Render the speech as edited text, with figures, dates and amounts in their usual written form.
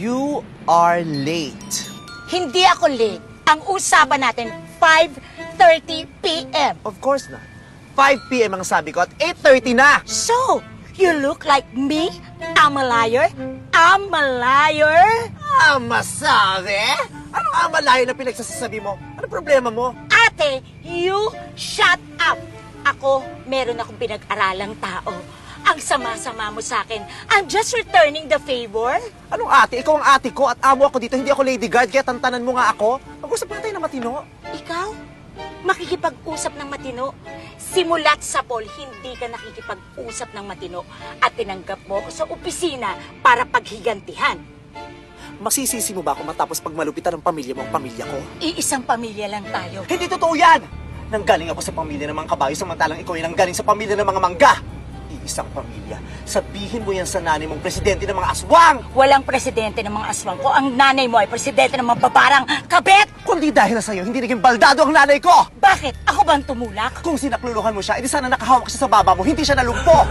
You are late. Hindi ako late. Ang usapan natin, 5:30 p.m. Of course not. 5 p.m. ang sabi ko at 8:30 na. So, you look like me? I'm a liar? I'm a liar? Masabi? Anong amalayo na pinagsasabi mo? Ano problema mo? Ate, you shut up. Ako, meron akong pinag-aralang tao. Ang sama-sama mo sa akin. I'm just returning the favor. Anong ate? Ikaw ang ate ko at amo ako dito. Hindi ako lady guard, kaya tantanan mo nga ako. Mag-usap na tayo na matino. Ikaw? Makikipag-usap ng matino? Simulat sa Paul, hindi ka nakikipag-usap ng matino at tinanggap mo ako sa opisina para paghigantihan. Masisisi mo ba ako matapos pagmalupitan ng pamilya mo ang pamilya ko? Iisang pamilya lang tayo. Hindi totoo yan! Nanggaling ako sa pamilya ng mga kabayo samantalang ikaw ay nanggaling sa pamilya ng mga mangga. Iisang pamilya. Sabihin mo yan sa nanay mong presidente ng mga aswang! Walang presidente ng mga aswang ko. Ang nanay mo ay presidente ng mga babarang kabet! Kundi dahil na sa'yo, hindi naging baldado ang nanay ko! Bakit? Ako ba ang tumulak? Kung sinakluluhan mo siya, edi sana nakahawak siya sa baba mo, hindi siya nalumpo!